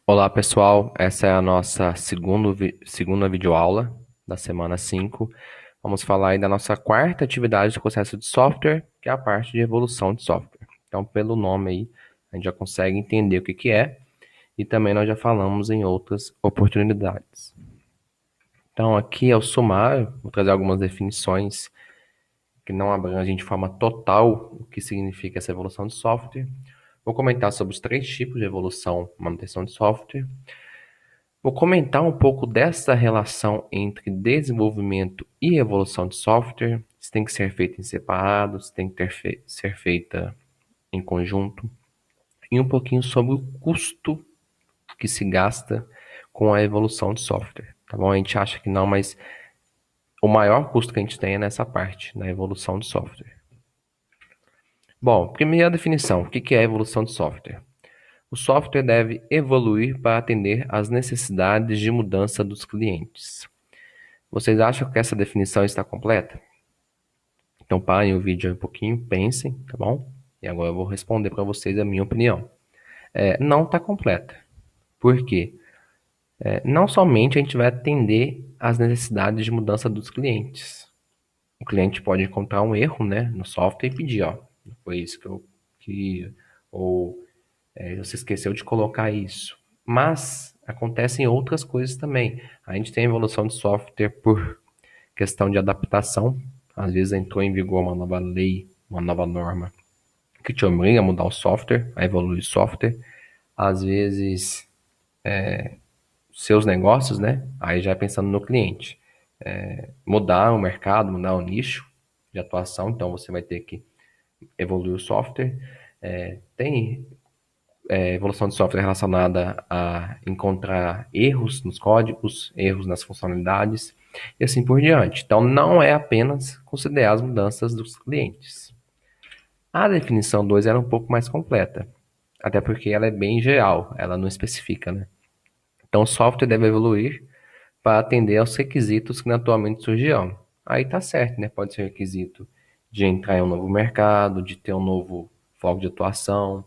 Olá pessoal, essa é a nossa segunda videoaula da semana 5. Vamos falar aí da nossa quarta atividade do processo de software, que é a parte de evolução de software. Então, pelo nome aí, a gente já consegue entender o que que é e também nós já falamos em outras oportunidades. Então, aqui é o sumário, vou trazer algumas definições que não abrangem de forma total o que significa essa evolução de software. Vou comentar sobre os três tipos de evolução e manutenção de software. Vou comentar um pouco dessa relação entre desenvolvimento e evolução de software, se tem que ser feita em separado, se tem que ser feita em conjunto, e um pouquinho sobre o custo que se gasta com a evolução de software, tá bom? A gente acha que não, mas o maior custo que a gente tem é nessa parte, na evolução de software. Bom, primeira definição, o que é evolução de software? O software deve evoluir para atender às necessidades de mudança dos clientes. Vocês acham que essa definição está completa? Então parem o vídeo aí um pouquinho, pensem, tá bom? E agora eu vou responder para vocês a minha opinião. Não está completa. Por quê? Não somente a gente vai atender às necessidades de mudança dos clientes. O cliente pode encontrar um erro, né, no software e pedir, ó, foi isso que eu queria, ou você esqueceu de colocar isso. Mas acontecem outras coisas também. A gente tem evolução de software por questão de adaptação. Às vezes entrou em vigor uma nova lei, uma nova norma que te obriga a mudar o software, a evoluir o software. Às vezes, seus negócios, né? Aí já pensando no cliente. Mudar o mercado, mudar o nicho de atuação, então você vai ter que evoluir o software. Tem evolução de software relacionada a encontrar erros nos códigos, erros nas funcionalidades e assim por diante. Então, não é apenas considerar as mudanças dos clientes. A definição 2 era um pouco mais completa, até porque ela é bem geral, ela não especifica, né? Então, o software deve evoluir para atender aos requisitos que atualmente surgirão. Aí tá certo, né? Pode ser requisito de entrar em um novo mercado, de ter um novo foco de atuação,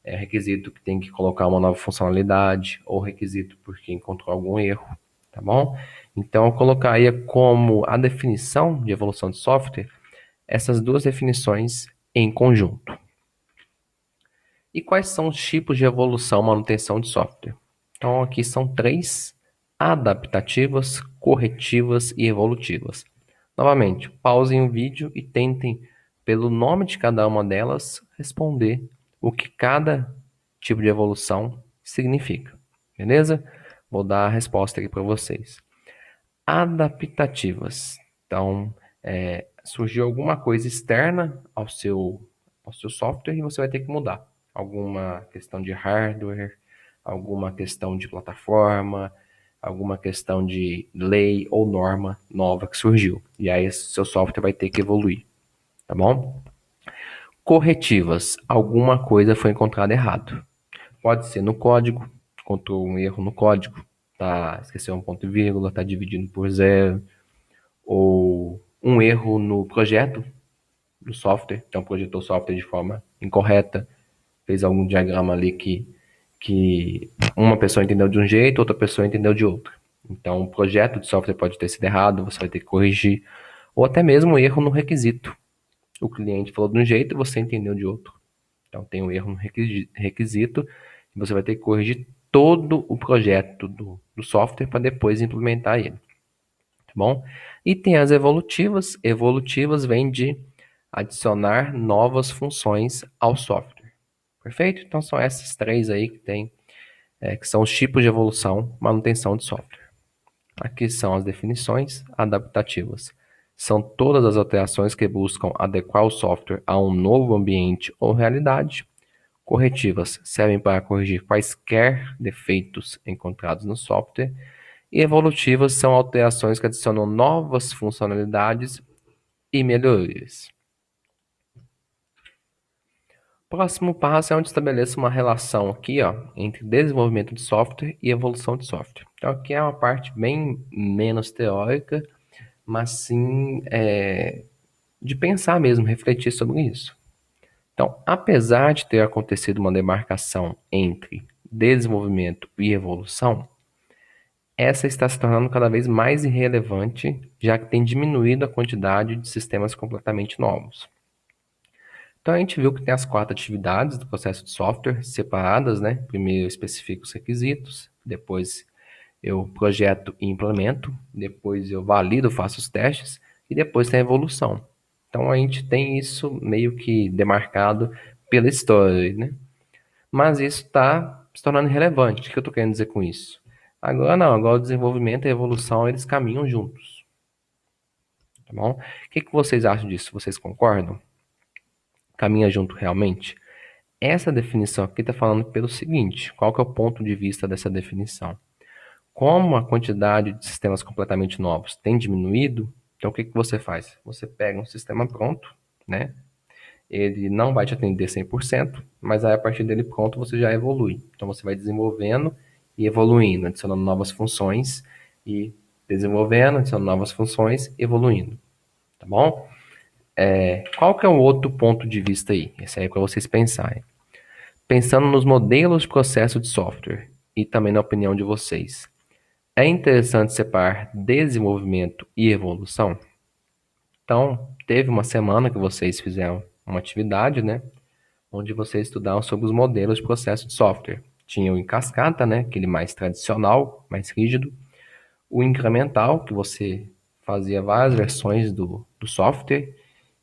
requisito que tem que colocar uma nova funcionalidade, ou requisito porque encontrou algum erro, tá bom? Então, eu colocaria como a definição de evolução de software essas duas definições em conjunto. E quais são os tipos de evolução e manutenção de software? Então, aqui são três: adaptativas, corretivas e evolutivas. Novamente, pausem o vídeo e tentem, pelo nome de cada uma delas, responder o que cada tipo de evolução significa. Beleza? Vou dar a resposta aqui para vocês. Adaptativas. Então, surgiu alguma coisa externa ao seu software e você vai ter que mudar. Alguma questão de hardware, alguma questão de plataforma, alguma questão de lei ou norma nova que surgiu. E aí seu software vai ter que evoluir, tá bom? Corretivas. Alguma coisa foi encontrada errado. Pode ser no código, encontrou um erro no código, esqueceu um ponto e vírgula, está dividindo por zero, ou um erro no projeto do software, então projetou o software de forma incorreta, fez algum diagrama ali que uma pessoa entendeu de um jeito, outra pessoa entendeu de outro. Então o projeto de software pode ter sido errado, você vai ter que corrigir, ou até mesmo um erro no requisito. O cliente falou de um jeito e você entendeu de outro. Então tem um erro no requisito e você vai ter que corrigir todo o projeto do software para depois implementar ele, tá bom? E tem as evolutivas. Evolutivas vem de adicionar novas funções ao software. Perfeito? Então são essas três aí que são os tipos de evolução, manutenção de software. Aqui são as definições adaptativas. São todas as alterações que buscam adequar o software a um novo ambiente ou realidade. Corretivas servem para corrigir quaisquer defeitos encontrados no software. E evolutivas são alterações que adicionam novas funcionalidades e melhorias. Próximo passo é onde estabeleço uma relação aqui, ó, entre desenvolvimento de software e evolução de software. Então aqui é uma parte bem menos teórica, mas sim de pensar mesmo, refletir sobre isso. Então, apesar de ter acontecido uma demarcação entre desenvolvimento e evolução, essa está se tornando cada vez mais irrelevante, já que tem diminuído a quantidade de sistemas completamente novos. Então a gente viu que tem as 4 atividades do processo de software separadas, né? Primeiro eu especifico os requisitos, depois eu projeto e implemento, depois eu valido, faço os testes e depois tem a evolução. Então a gente tem isso meio que demarcado pela história, né? Mas isso está se tornando irrelevante. O que eu estou querendo dizer com isso? Agora não, agora o desenvolvimento e a evolução eles caminham juntos, tá bom? O que vocês acham disso? Vocês concordam? Caminha junto realmente? Essa definição aqui está falando pelo seguinte: qual que é o ponto de vista dessa definição? Como a quantidade de sistemas completamente novos tem diminuído, então o que você faz? Você pega um sistema pronto, né? Ele não vai te atender 100%, mas aí a partir dele pronto você já evolui. Então você vai desenvolvendo e evoluindo, adicionando novas funções e desenvolvendo, adicionando novas funções, evoluindo, tá bom? Qual que é o outro ponto de vista aí? Esse aí é para vocês pensarem. Pensando nos modelos de processo de software e também na opinião de vocês, é interessante separar desenvolvimento e evolução? Então, teve uma semana que vocês fizeram uma atividade, né? Onde vocês estudaram sobre os modelos de processo de software. Tinha o em cascata, né? Aquele mais tradicional, mais rígido. O incremental, que você fazia várias versões do software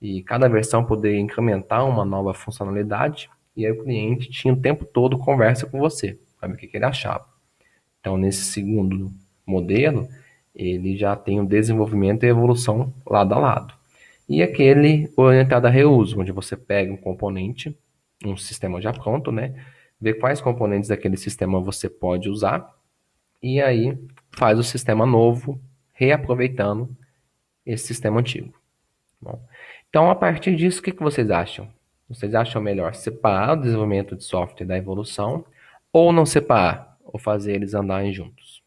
e cada versão poderia incrementar uma nova funcionalidade. E aí o cliente tinha o tempo todo conversa com você, para ver o que ele achava. Então, nesse segundo modelo, ele já tem o desenvolvimento e evolução lado a lado. E aquele orientado a reuso, onde você pega um componente, um sistema já pronto, né? Vê quais componentes daquele sistema você pode usar e aí faz o sistema novo, reaproveitando esse sistema antigo. Bom, então, a partir disso, o que vocês acham? Vocês acham melhor separar o desenvolvimento de software da evolução ou não separar, ou fazer eles andarem juntos?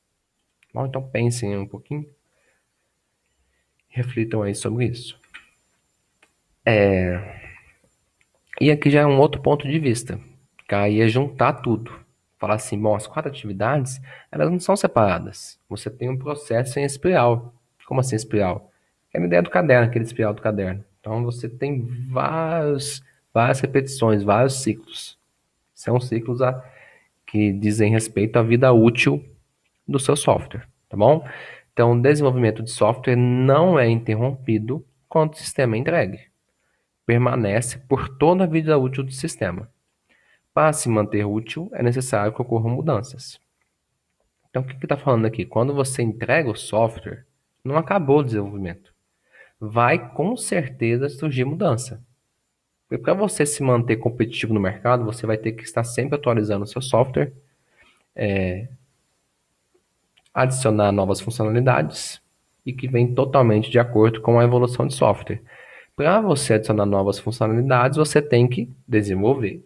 Bom, então pensem um pouquinho, reflitam aí sobre isso. E aqui já é um outro ponto de vista, que aí é juntar tudo. Falar assim, bom, as 4 atividades, elas não são separadas. Você tem um processo em espiral. Como assim espiral? É a ideia do caderno, aquele espiral do caderno. Então você tem várias repetições, vários ciclos. São ciclos que dizem respeito à vida útil do seu software, tá bom? Então, o desenvolvimento de software não é interrompido quando o sistema é entregue. Permanece por toda a vida útil do sistema. Para se manter útil, é necessário que ocorram mudanças. Então, o que está falando aqui? Quando você entrega o software, não acabou o desenvolvimento. Vai com certeza surgir mudança. Porque para você se manter competitivo no mercado, você vai ter que estar sempre atualizando o seu software, adicionar novas funcionalidades e que vem totalmente de acordo com a evolução de software. Para você adicionar novas funcionalidades, você tem que desenvolver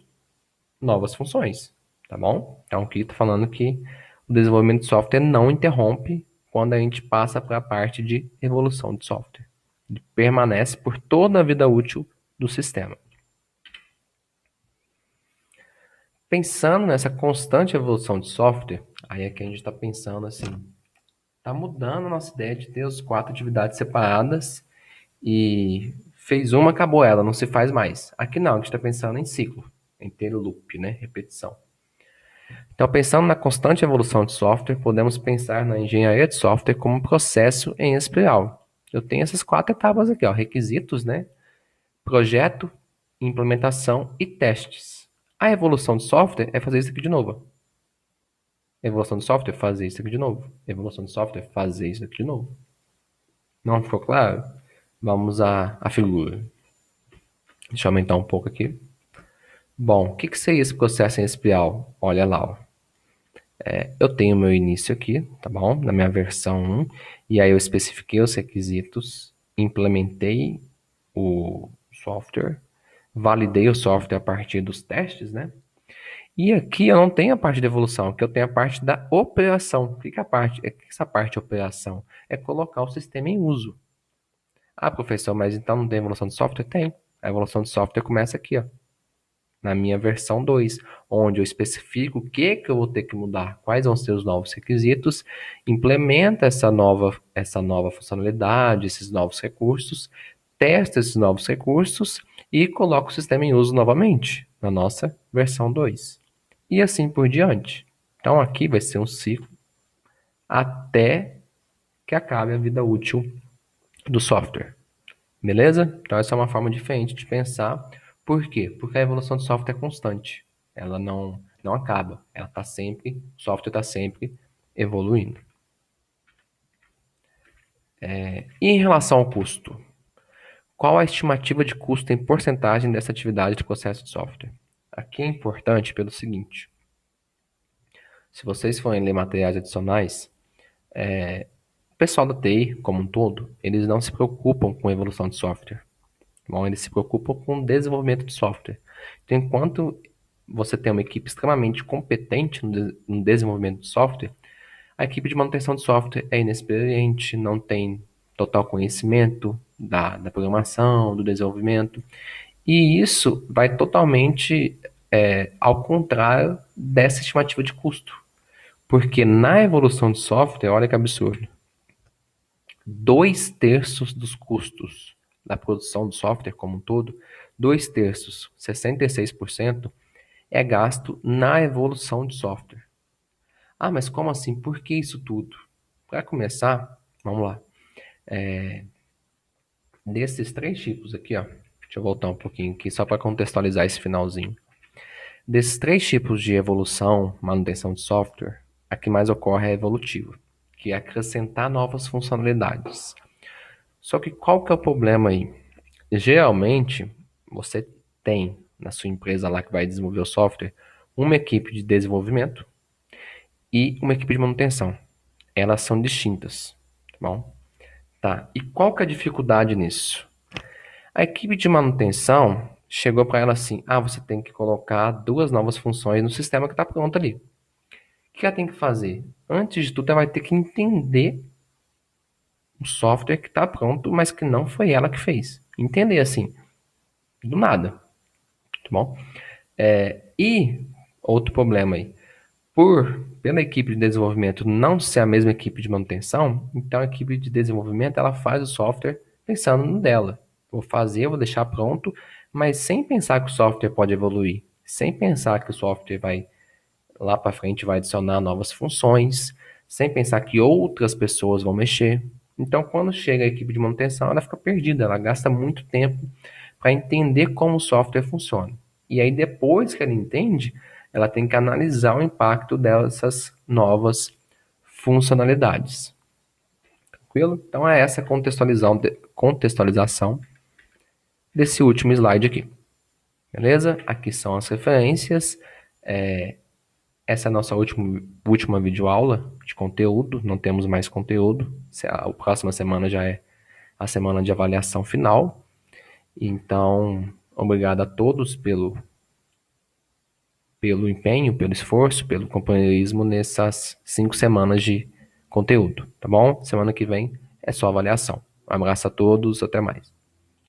novas funções, tá bom? Então aqui está falando que o desenvolvimento de software não interrompe quando a gente passa para a parte de evolução de software. Ele permanece por toda a vida útil do sistema. Pensando nessa constante evolução de software, aí é que a gente está pensando assim, está mudando a nossa ideia de ter as 4 atividades separadas e fez uma, acabou ela, não se faz mais. Aqui não, a gente está pensando em ciclo, em ter loop, né? Repetição. Então, pensando na constante evolução de software, podemos pensar na engenharia de software como um processo em espiral. Eu tenho essas 4 etapas aqui, ó, requisitos, né? Projeto, implementação e testes. A evolução de software é fazer isso aqui de novo. Evolução de software, fazer isso aqui de novo. Evolução de software, fazer isso aqui de novo. Não ficou claro? Vamos à figura. Deixa eu aumentar um pouco aqui. Bom, o que seria esse processo em espiral? Olha lá, ó. Eu tenho meu início aqui, tá bom? Na minha versão 1. E aí eu especifiquei os requisitos, implementei o software, validei o software a partir dos testes, né? E aqui eu não tenho a parte de evolução, aqui eu tenho a parte da operação. O que é essa parte de operação? É colocar o sistema em uso. Ah, professor, mas então não tem evolução de software? Tem. A evolução de software começa aqui, ó. na minha versão 2, onde eu especifico o que que eu vou ter que mudar, quais vão ser os novos requisitos, implementa essa nova funcionalidade, esses novos recursos, testa esses novos recursos e coloca o sistema em uso novamente, na nossa versão 2. E assim por diante. Então aqui vai ser um ciclo até que acabe a vida útil do software. Beleza? Então essa é uma forma diferente de pensar. Por quê? Porque a evolução do software é constante. Ela não acaba. Ela está sempre, o software está sempre evoluindo. E em relação ao custo? Qual a estimativa de custo em porcentagem dessa atividade de processo de software? Aqui é importante pelo seguinte: se vocês forem ler materiais adicionais, o pessoal da TI, como um todo, eles não se preocupam com a evolução de software. Bom, eles se preocupam com o desenvolvimento de software. Então, enquanto você tem uma equipe extremamente competente no desenvolvimento de software, a equipe de manutenção de software é inexperiente, não tem total conhecimento da programação, do desenvolvimento. E isso vai totalmente ao contrário dessa estimativa de custo. Porque na evolução de software, olha que absurdo, 2/3 dos custos da produção do software como um todo, 2/3, 66%, é gasto na evolução de software. Ah, mas como assim? Por que isso tudo? Para começar, vamos lá. Desses três tipos aqui, ó, deixa eu voltar um pouquinho aqui só para contextualizar esse finalzinho. Desses três tipos de evolução, manutenção de software, a que mais ocorre é a evolutiva, que é acrescentar novas funcionalidades. Só que qual que é o problema aí? Geralmente, você tem na sua empresa lá que vai desenvolver o software uma equipe de desenvolvimento e uma equipe de manutenção. Elas são distintas, tá bom? Tá. E qual que é a dificuldade nisso? A equipe de manutenção chegou para ela assim: ah, você tem que colocar 2 novas funções no sistema que está pronto ali. O que ela tem que fazer? Antes de tudo, ela vai ter que entender o software que está pronto, mas que não foi ela que fez. Entender assim, do nada, tá bom? E outro problema aí, pela equipe de desenvolvimento não ser a mesma equipe de manutenção, então a equipe de desenvolvimento ela faz o software pensando no dela. Vou fazer, vou deixar pronto, mas sem pensar que o software pode evoluir, sem pensar que o software vai lá para frente vai adicionar novas funções, sem pensar que outras pessoas vão mexer. Então, quando chega a equipe de manutenção, ela fica perdida, ela gasta muito tempo para entender como o software funciona. E aí, depois que ela entende, ela tem que analisar o impacto dessas novas funcionalidades. Tranquilo? Então, é essa contextualização desse último slide aqui. Beleza? Aqui são as referências. Essa é a nossa última videoaula de conteúdo, não temos mais conteúdo. A próxima semana já é a semana de avaliação final. Então, obrigado a todos pelo empenho, pelo esforço, pelo companheirismo nessas 5 semanas de conteúdo, tá bom? Semana que vem é só avaliação. Um abraço a todos, até mais.